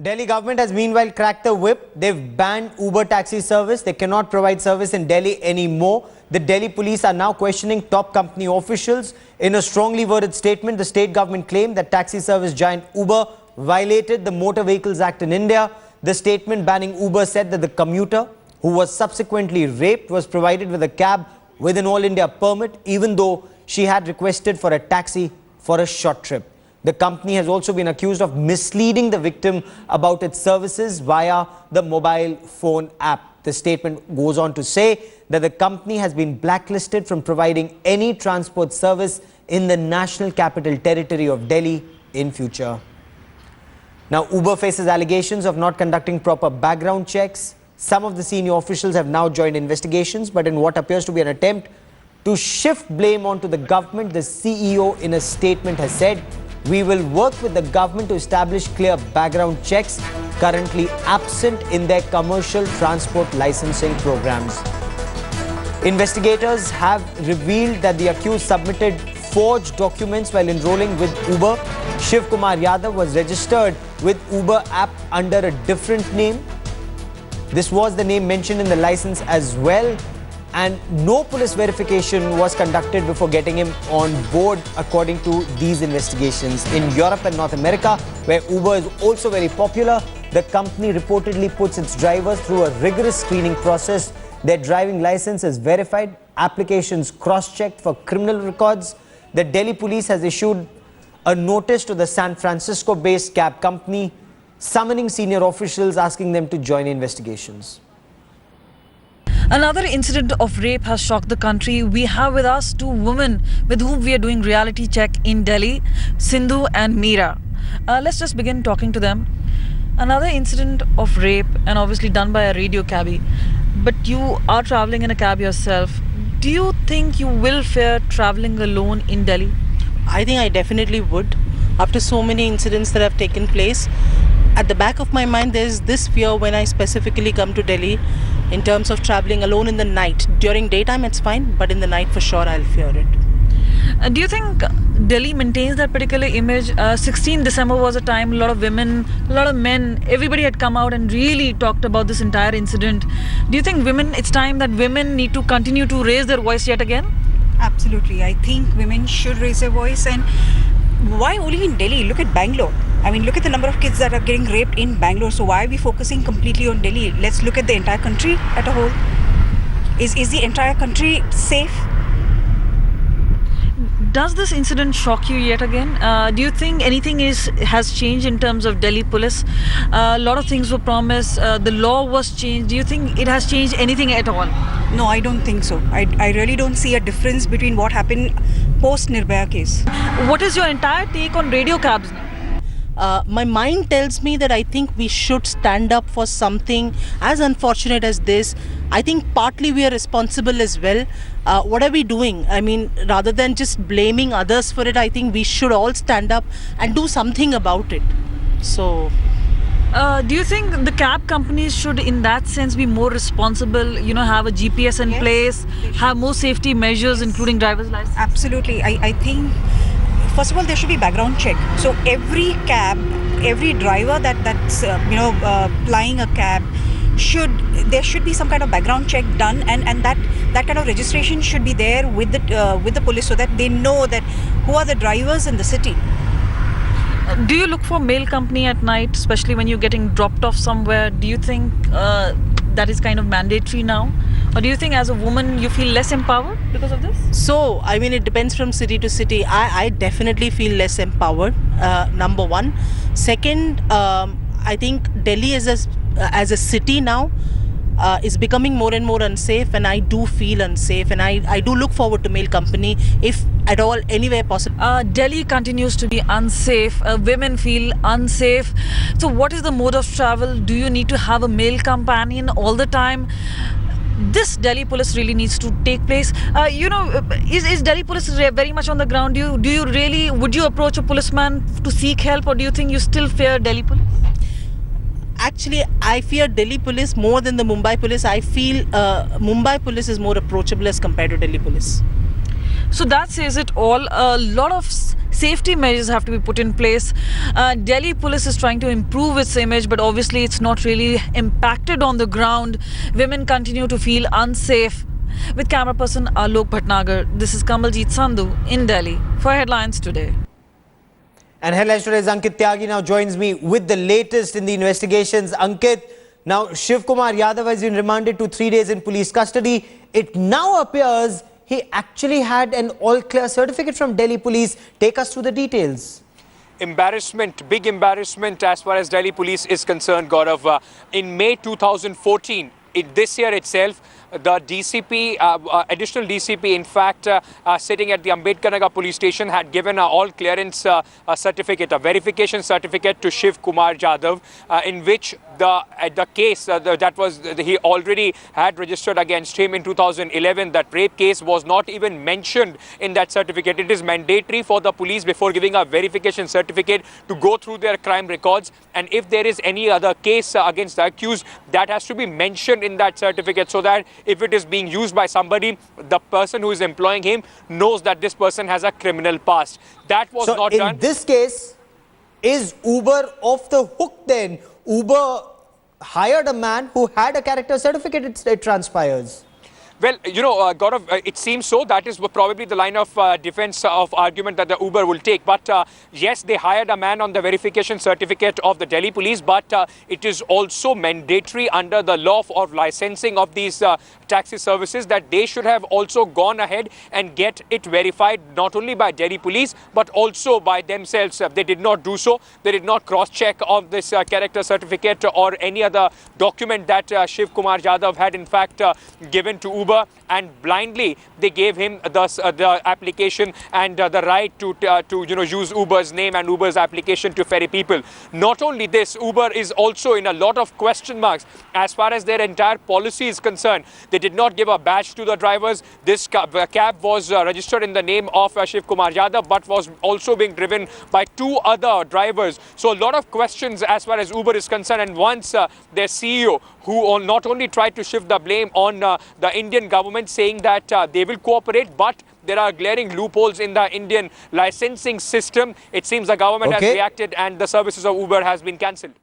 Delhi government has meanwhile cracked the whip. They've banned Uber taxi service. They cannot provide service in Delhi anymore. The Delhi police are now questioning top company officials. In a strongly worded statement, the state government claimed that taxi service giant Uber violated the Motor Vehicles Act in India. The statement banning Uber said that the commuter, who was subsequently raped, was provided with a cab with an All India permit, even though she had requested for a taxi for a short trip. The company has also been accused of misleading the victim about its services via the mobile phone app. The statement goes on to say that the company has been blacklisted from providing any transport service in the National Capital Territory of Delhi in future. Now, Uber faces allegations of not conducting proper background checks. Some of the senior officials have now joined investigations, but in what appears to be an attempt to shift blame onto the government, the CEO in a statement has said, "We will work with the government to establish clear background checks currently absent in their commercial transport licensing programs." Investigators have revealed that the accused submitted forged documents while enrolling with Uber. Shiv Kumar Yadav was registered with Uber app under a different name. This was the name mentioned in the license as well, and no police verification was conducted before getting him on board, according to these investigations. In Europe and North America, where Uber is also very popular, the company reportedly puts its drivers through a rigorous screening process. Their driving license is verified, applications cross-checked for criminal records. The Delhi police has issued a notice to the San Francisco-based cab company, summoning senior officials, asking them to join investigations. Another incident of rape has shocked the country. We have with us two women with whom we are doing reality check in Delhi, Sindhu and Meera. Let's just begin talking to them. Another incident of rape, and obviously done by a radio cabbie. But you are traveling in a cab yourself. Do you think you will fear traveling alone in Delhi? I think I definitely would. After so many incidents that have taken place, at the back of my mind there's this fear when I specifically come to Delhi in terms of traveling alone in the night. During daytime it's fine, but in the night for sure I'll fear it. Do you think Delhi maintains that particular image? 16 December was a time a lot of women, a lot of men, everybody had come out and really talked about this entire incident. Do you think it's time that women need to continue to raise their voice yet again? Absolutely. I think women should raise their voice. And why only in Delhi? Look at Bangalore. I mean, look at the number of kids that are getting raped in Bangalore. So why are we focusing completely on Delhi? Let's look at the entire country at a whole. Is the entire country safe? Does this incident shock you yet again? Do you think anything has changed in terms of Delhi police? A lot of things were promised. The law was changed. Do you think it has changed anything at all? No, I don't think so. I really don't see a difference between what happened post Nirbhaya case. What is your entire take on radio cabs? My mind tells me that I think we should stand up for something as unfortunate as this. I think partly we are responsible as well. What are we doing? I mean, rather than just blaming others for it, I think we should all stand up and do something about it. So, do you think the cab companies should, in that sense, be more responsible, have a GPS in place, have more safety measures, including driver's license? Absolutely. I think, first of all, there should be background check. So every cab, every driver that's plying a cab, there should be some kind of background check done, and that kind of registration should be there with the police, so that they know that who are the drivers in the city. Do you look for mail company at night, especially when you're getting dropped off somewhere? Do you think that is kind of mandatory now? Or do you think as a woman you feel less empowered because of this? So, I mean, it depends from city to city. I definitely feel less empowered, number one. Second, I think Delhi as a city now is becoming more and more unsafe, and I do feel unsafe, and I do look forward to mail company if at all anywhere possible. Delhi continues to be unsafe. Women feel unsafe. So what is the mode of travel? Do you need to have a male companion all the time? This Delhi police really needs to take place. Is Delhi police very much on the ground? Would you approach a policeman to seek help, or do you think you still fear Delhi police? Actually, I fear Delhi police more than the Mumbai police. I feel Mumbai police is more approachable as compared to Delhi police. So that says it all. A lot of Safety measures have to be put in place. Delhi police is trying to improve its image, but obviously it's not really impacted on the ground. Women continue to feel unsafe. With camera person Alok Bhatnagar, this is Kamaljeet Sandhu in Delhi for Headlines Today. And Headlines Today's Ankit Tyagi now joins me with the latest in the investigations. Ankit, now Shiv Kumar Yadav has been remanded to 3 days in police custody. It now appears he actually had an all-clear certificate from Delhi police. Take us through the details. Embarrassment, big embarrassment as far as Delhi police is concerned, Gaurav. In May 2014, this year itself, the DCP, additional DCP, in fact, sitting at the Ambedkar Nagar police station, had given an all clearance certificate, a verification certificate to Shiv Kumar Yadav, in which the case that was he already had registered against him in 2011, that rape case, was not even mentioned in that certificate. It is mandatory for the police, before giving a verification certificate, to go through their crime records, and if there is any other case against the accused, that has to be mentioned in that certificate, so that if it is being used by somebody, the person who is employing him knows that this person has a criminal past. That was not done. In this case, is Uber off the hook then? Uber hired a man who had a character certificate, it transpires. Well, you know, Gaurav, it seems so. That is probably the line of defense of argument that the Uber will take. But yes, they hired a man on the verification certificate of the Delhi police, but it is also mandatory under the law of licensing of these taxi services that they should have also gone ahead and get it verified, not only by Delhi police, but also by themselves. They did not do so. They did not cross-check of this character certificate or any other document that Shiv Kumar Yadav had in fact given to Uber, and blindly they gave him the application and the right to use Uber's name and Uber's application to ferry people. Not only this, Uber is also in a lot of question marks as far as their entire policy is concerned. They did not give a badge to the drivers. This cab was registered in the name of Shiv Kumar Yadav, but was also being driven by 2 other drivers. So a lot of questions as far as Uber is concerned. And once their CEO, who not only tried to shift the blame on the Indian government, saying that they will cooperate, but there are glaring loopholes in the Indian licensing system, it seems the government has reacted and the services of Uber has been cancelled.